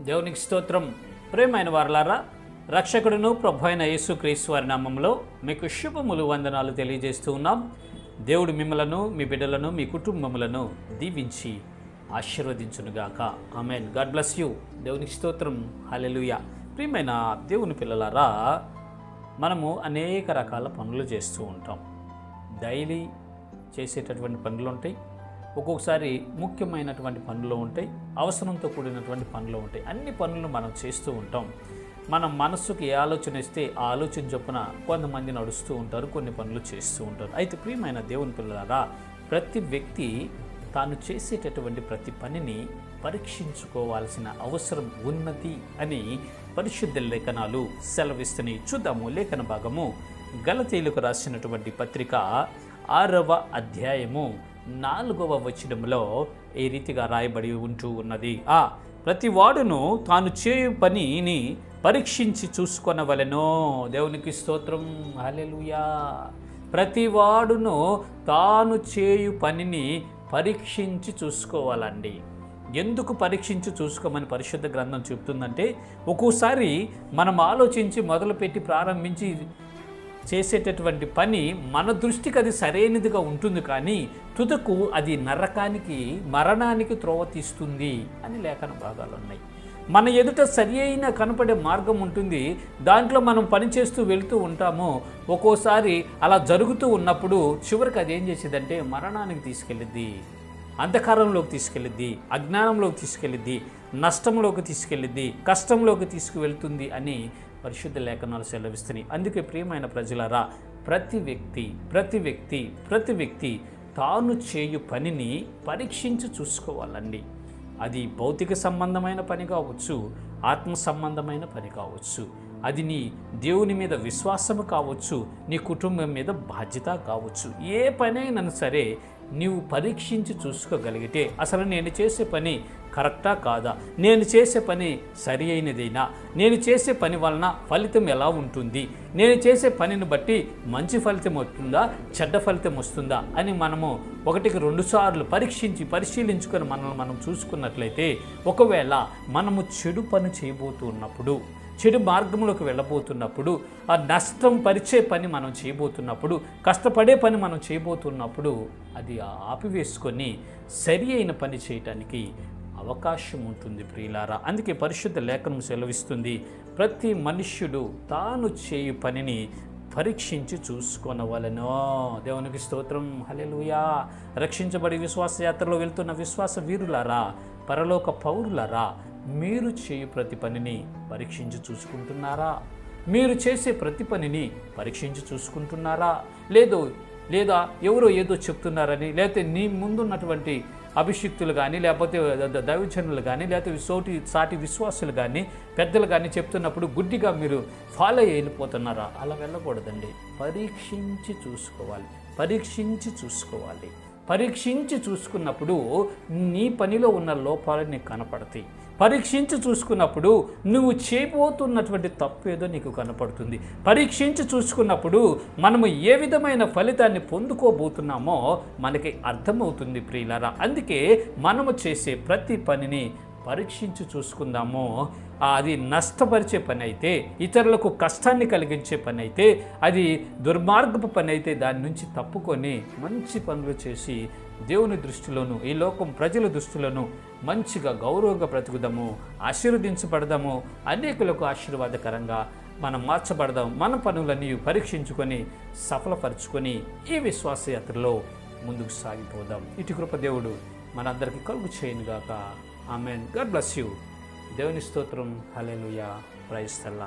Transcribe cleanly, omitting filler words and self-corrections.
దేవునికి స్తోత్రం. ప్రేమైన వారలారా, రక్షకుడును ప్రభు అయిన యేసుక్రీస్తు వారి నామములో మీకు శుభములు వందనాలు తెలియజేస్తూ ఉన్నాం. దేవుడు మిమ్మలను, మీ బిడ్డలను, మీ కుటుంబములను దీవించి ఆశీర్వదించునుగాక. ఆమేన్. God bless you. దేవునికి స్తోత్రం. హల్లెలూయా. ప్రియమైన దేవుని పిల్లలారా, మనము అనేక రకాల పనులు చేస్తూ ఉంటాం. డైలీ చేసేటటువంటి పనులు ఉంటాయి, ఒక్కొక్కసారి ముఖ్యమైనటువంటి పనులు ఉంటాయి, అవసరంతో కూడినటువంటి పనులు ఉంటాయి. అన్ని పనులు మనం చేస్తూ ఉంటాం. మన మనస్సుకి ఏ ఆలోచన ఇస్తే ఆ ఆలోచన చొప్పున కొంతమంది నడుస్తూ ఉంటారు, కొన్ని పనులు చేస్తూ ఉంటారు. అయితే ప్రియమైన దేవుని పిల్లలారా, ప్రతి వ్యక్తి తాను చేసేటటువంటి ప్రతి పనిని పరీక్షించుకోవాల్సిన అవసరం ఉన్నది అని పరిశుద్ధ లేఖనాలు సెలవిస్తున్నాయి. చూద్దాము లేఖన భాగము. గలతీయులకు రాసినటువంటి పత్రిక 6వ అధ్యాయము 4వ వచనములో ఈ రీతిగా రాయబడి ఉంటూ ఉన్నది. ప్రతి వాడును తాను చేయు పనిని పరీక్షించి చూసుకొనవలెనో. దేవునికి స్తోత్రం. హల్లెలూయా. ప్రతి వాడును తాను చేయు పనిని పరీక్షించి చూసుకోవాలండి. ఎందుకు పరీక్షించి చూసుకోమని పరిశుద్ధ గ్రంథం చెప్తుందంటే, ఒక్కోసారి మనం ఆలోచించి మొదలుపెట్టి ప్రారంభించి చేసేటటువంటి పని మన దృష్టికి అది సరైనదిగా ఉంటుంది, కానీ తుదకు అది నరకానికి, మరణానికి త్రోవ తీస్తుంది అని లేఖన భాగాలు ఉన్నాయి. మన ఎదుట సరి అయిన కనపడే మార్గం ఉంటుంది, దాంట్లో మనం పనిచేస్తూ వెళుతూ ఉంటాము. ఒక్కోసారి అలా జరుగుతూ ఉన్నప్పుడు చివరికి అది ఏం చేసేదంటే మరణానికి తీసుకెళ్ళిద్ది, అంధకారంలోకి తీసుకెళ్ళిద్ది, అజ్ఞానంలోకి తీసుకెళ్ళిద్ది, నష్టంలోకి తీసుకెళ్ళిద్ది, కష్టంలోకి తీసుకువెళ్తుంది అని పరిశుద్ధ లేఖనాలు సెలవిస్తున్నాయి. అందుకే ప్రియమైన ప్రజలారా, ప్రతి వ్యక్తి తాను చేయు పనిని పరీక్షించి చూసుకోవాలండి. అది భౌతిక సంబంధమైన పని కావచ్చు, ఆత్మ సంబంధమైన పని కావచ్చు, అది నీ దేవుని మీద విశ్వాసము కావచ్చు, నీ కుటుంబం మీద బాధ్యత కావచ్చు. ఏ పనైనా సరే నీవు పరీక్షించి చూసుకోగలిగితే అసలు నేను చేసే పని కరెక్టా కాదా, నేను చేసే పని సరి అయినదేనా, నేను చేసే పని వలన ఫలితం ఎలా ఉంటుంది, నేను చేసే పనిని బట్టి మంచి ఫలితం వస్తుందా, చెడ్డ ఫలితం వస్తుందా అని మనము 1-2 సార్లు పరిశీలించుకొని మనల్ని మనం చూసుకున్నట్లయితే, ఒకవేళ మనము చెడు పని చేయబోతున్నప్పుడు, చెడు మార్గంలోకి వెళ్ళబోతున్నప్పుడు, ఆ నష్టం పరిచే పని మనం చేయబోతున్నప్పుడు, కష్టపడే పని మనం చేయబోతున్నప్పుడు అది ఆపివేసుకొని సరి అయిన పని చేయటానికి అవకాశం ఉంటుంది ప్రియులారా. అందుకే పరిశుద్ధ లేఖనం సెలవిస్తుంది, ప్రతి మనుష్యుడు తాను చేయు పనిని పరీక్షించి చూసుకొనవలెనో. దేవునికి స్తోత్రం. హల్లెలూయా. రక్షించబడి విశ్వాస యాత్రలో వెళ్తున్న విశ్వాస వీరులారా, పరలోక పౌరులారా, మీరు చేయు ప్రతి పనిని పరీక్షించి చూసుకుంటున్నారా? మీరు చేసే ప్రతి పనిని పరీక్షించి చూసుకుంటున్నారా? లేదా ఎవరో ఏదో చెప్తున్నారని, లేకపోతే నీ ముందున్నటువంటి అభిషిక్తులు కానీ, లేకపోతే దైవజనులు కానీ, లేకపోతే సాటి విశ్వాసులు కానీ, పెద్దలు కానీ చెప్తున్నప్పుడు గుడ్డిగా మీరు ఫాలో అయిపోతున్నారా? అలా వెళ్ళకూడదండి. పరీక్షించి చూసుకున్నప్పుడు నీ పనిలో ఉన్న లోపాలు నీకు కనపడతాయి. పరీక్షించి చూసుకున్నప్పుడు నువ్వు చేయబోతున్నటువంటి తప్పు ఏదో నీకు కనపడుతుంది. పరీక్షించి చూసుకున్నప్పుడు మనము ఏ విధమైన ఫలితాన్ని పొందుకోబోతున్నామో మనకి అర్థమవుతుంది ప్రియులారా. అందుకే మనము చేసే ప్రతి పనిని పరీక్షించి చూసుకుందాము. అది నష్టపరిచే పని అయితే, ఇతరులకు కష్టాన్ని కలిగించే పని అయితే, అది దుర్మార్గపు పని అయితే దాని నుంచి తప్పుకొని మంచి పనులు చేసి దేవుని దృష్టిలోను, ఈ లోకం ప్రజల దృష్టిలోను మంచిగా గౌరవంగా బ్రతుకుదాము, ఆశీర్వదించబడదాము, అనేకులకు ఆశీర్వాదకరంగా మనం మార్చబడదాం. మన పనులన్నీ పరీక్షించుకొని సఫలపరుచుకొని ఈ విశ్వాసయాత్రలో ముందుకు సాగిపోదాం. ఇటు కృప దేవుడు మనందరికీ కలుగు చేయనుగాక. ఆమేన్. God bless you. దేవుని స్తోత్రం. హల్లెలూయా. Praise the lord.